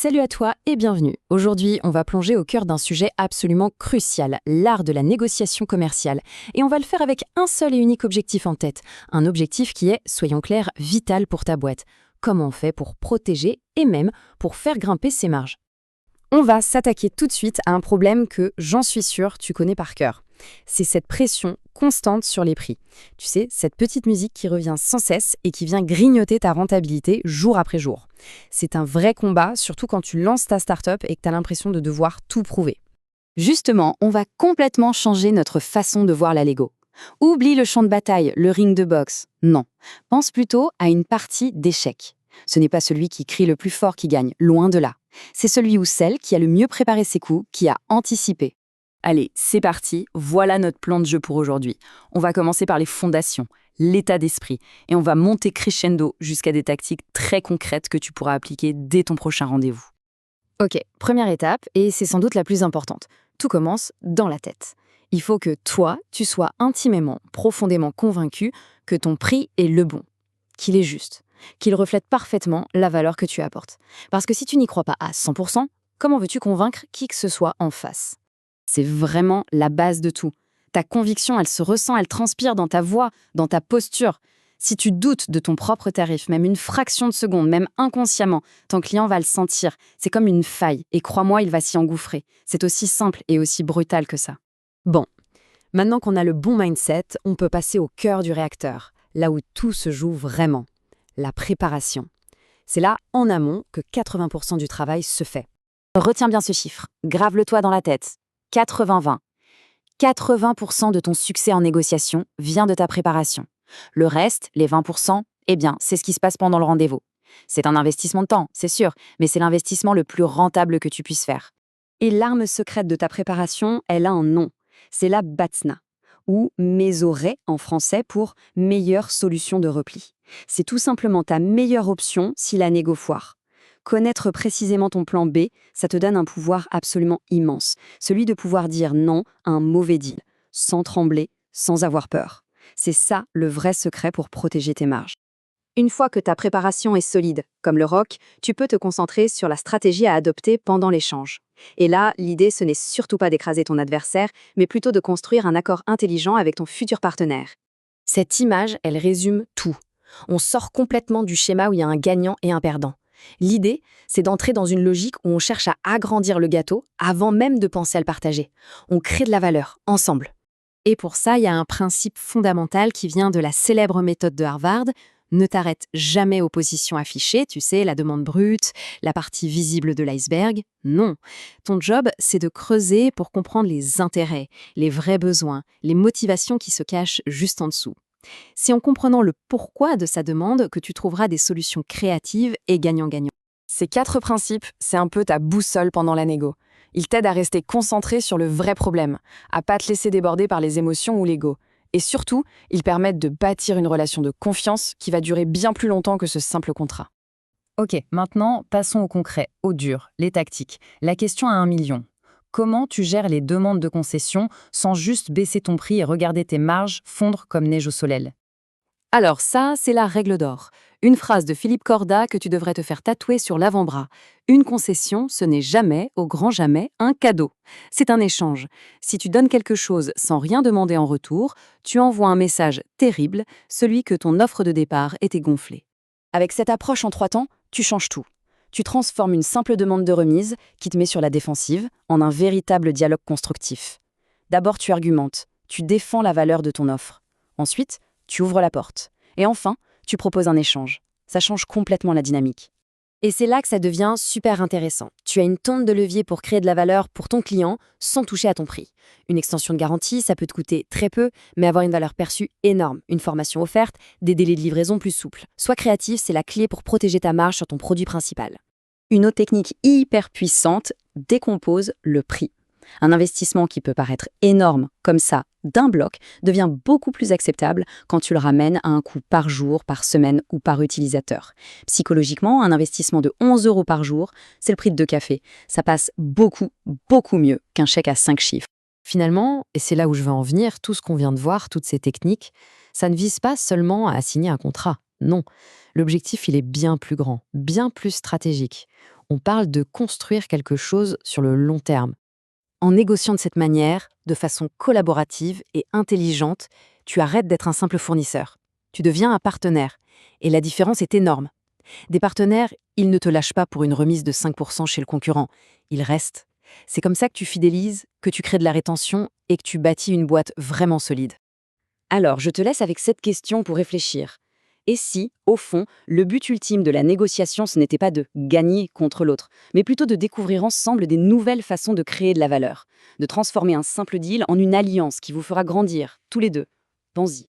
Salut à toi et bienvenue. Aujourd'hui, on va plonger au cœur d'un sujet absolument crucial, l'art de la négociation commerciale. Et on va le faire avec un seul et unique objectif en tête. Un objectif qui est, soyons clairs, vital pour ta boîte. Comment on fait pour protéger et même pour faire grimper ses marges? On va s'attaquer tout de suite à un problème que, j'en suis sûre, tu connais par cœur. C'est cette pression constante sur les prix. Tu sais, cette petite musique qui revient sans cesse et qui vient grignoter ta rentabilité jour après jour. C'est un vrai combat, surtout quand tu lances ta start-up et que tu as l'impression de devoir tout prouver. Justement, on va complètement changer notre façon de voir la Lego. Oublie le champ de bataille, le ring de boxe. Non, pense plutôt à une partie d'échecs. Ce n'est pas celui qui crie le plus fort qui gagne, loin de là. C'est celui ou celle qui a le mieux préparé ses coups, qui a anticipé. Allez, c'est parti, voilà notre plan de jeu pour aujourd'hui. On va commencer par les fondations, l'état d'esprit, et on va monter crescendo jusqu'à des tactiques très concrètes que tu pourras appliquer dès ton prochain rendez-vous. Ok, première étape, et c'est sans doute la plus importante. Tout commence dans la tête. Il faut que toi, tu sois intimement, profondément convaincu que ton prix est le bon, qu'il est juste, qu'il reflète parfaitement la valeur que tu apportes. Parce que si tu n'y crois pas à 100%, comment veux-tu convaincre qui que ce soit en face ? C'est vraiment la base de tout. Ta conviction, elle se ressent, elle transpire dans ta voix, dans ta posture. Si tu doutes de ton propre tarif, même une fraction de seconde, même inconsciemment, ton client va le sentir. C'est comme une faille, et crois-moi, il va s'y engouffrer. C'est aussi simple et aussi brutal que ça. Bon, maintenant qu'on a le bon mindset, on peut passer au cœur du réacteur, là où tout se joue vraiment, la préparation. C'est là, en amont, que 80% du travail se fait. Retiens bien ce chiffre, grave-le-toi dans la tête. 80-20. 80% de ton succès en négociation vient de ta préparation. Le reste, les 20%, eh bien, c'est ce qui se passe pendant le rendez-vous. C'est un investissement de temps, c'est sûr, mais c'est l'investissement le plus rentable que tu puisses faire. Et l'arme secrète de ta préparation, elle a un nom. C'est la BATSNA, ou MESORE en français pour meilleure solution de repli. C'est tout simplement ta meilleure option si la négo foire. Connaître précisément ton plan B, ça te donne un pouvoir absolument immense, celui de pouvoir dire non à un mauvais deal, sans trembler, sans avoir peur. C'est ça le vrai secret pour protéger tes marges. Une fois que ta préparation est solide, comme le rock, tu peux te concentrer sur la stratégie à adopter pendant l'échange. Et là, l'idée, ce n'est surtout pas d'écraser ton adversaire, mais plutôt de construire un accord intelligent avec ton futur partenaire. Cette image, elle résume tout. On sort complètement du schéma où il y a un gagnant et un perdant. L'idée, c'est d'entrer dans une logique où on cherche à agrandir le gâteau avant même de penser à le partager. On crée de la valeur, ensemble. Et pour ça, il y a un principe fondamental qui vient de la célèbre méthode de Harvard. Ne t'arrête jamais aux positions affichées, tu sais, la demande brute, la partie visible de l'iceberg. Non. Ton job, c'est de creuser pour comprendre les intérêts, les vrais besoins, les motivations qui se cachent juste en dessous. C'est en comprenant le pourquoi de sa demande que tu trouveras des solutions créatives et gagnant-gagnant. Ces 4 principes, c'est un peu ta boussole pendant la négo. Ils t'aident à rester concentré sur le vrai problème, à pas te laisser déborder par les émotions ou l'ego. Et surtout, ils permettent de bâtir une relation de confiance qui va durer bien plus longtemps que ce simple contrat. Ok, maintenant, passons au concret, au dur, les tactiques. La question à 1 million. Comment tu gères les demandes de concession sans juste baisser ton prix et regarder tes marges fondre comme neige au soleil? Alors ça, c'est la règle d'or. Une phrase de Philippe Corda que tu devrais te faire tatouer sur l'avant-bras. Une concession, ce n'est jamais, au grand jamais, un cadeau. C'est un échange. Si tu donnes quelque chose sans rien demander en retour, tu envoies un message terrible, celui que ton offre de départ était gonflée. Avec cette approche en 3 temps, tu changes tout. Tu transformes une simple demande de remise, qui te met sur la défensive, en un véritable dialogue constructif. D'abord, tu argumentes, tu défends la valeur de ton offre. Ensuite, tu ouvres la porte. Et enfin, tu proposes un échange. Ça change complètement la dynamique. Et c'est là que ça devient super intéressant. Tu as une tonne de levier pour créer de la valeur pour ton client sans toucher à ton prix. Une extension de garantie, ça peut te coûter très peu, mais avoir une valeur perçue énorme. Une formation offerte, des délais de livraison plus souples. Sois créatif, c'est la clé pour protéger ta marge sur ton produit principal. Une autre technique hyper puissante, décompose le prix. Un investissement qui peut paraître énorme, comme ça, d'un bloc, devient beaucoup plus acceptable quand tu le ramènes à un coût par jour, par semaine ou par utilisateur. Psychologiquement, un investissement de 11 € par jour, c'est le prix de 2 cafés. Ça passe beaucoup, beaucoup mieux qu'un chèque à 5 chiffres. Finalement, et c'est là où je veux en venir, tout ce qu'on vient de voir, toutes ces techniques, ça ne vise pas seulement à signer un contrat. Non, l'objectif, il est bien plus grand, bien plus stratégique. On parle de construire quelque chose sur le long terme. En négociant de cette manière, de façon collaborative et intelligente, tu arrêtes d'être un simple fournisseur. Tu deviens un partenaire. Et la différence est énorme. Des partenaires, ils ne te lâchent pas pour une remise de 5% chez le concurrent. Ils restent. C'est comme ça que tu fidélises, que tu crées de la rétention et que tu bâtis une boîte vraiment solide. Alors, je te laisse avec cette question pour réfléchir. Et si, au fond, le but ultime de la négociation, ce n'était pas de gagner contre l'autre, mais plutôt de découvrir ensemble des nouvelles façons de créer de la valeur, de transformer un simple deal en une alliance qui vous fera grandir, tous les deux. Pense-y.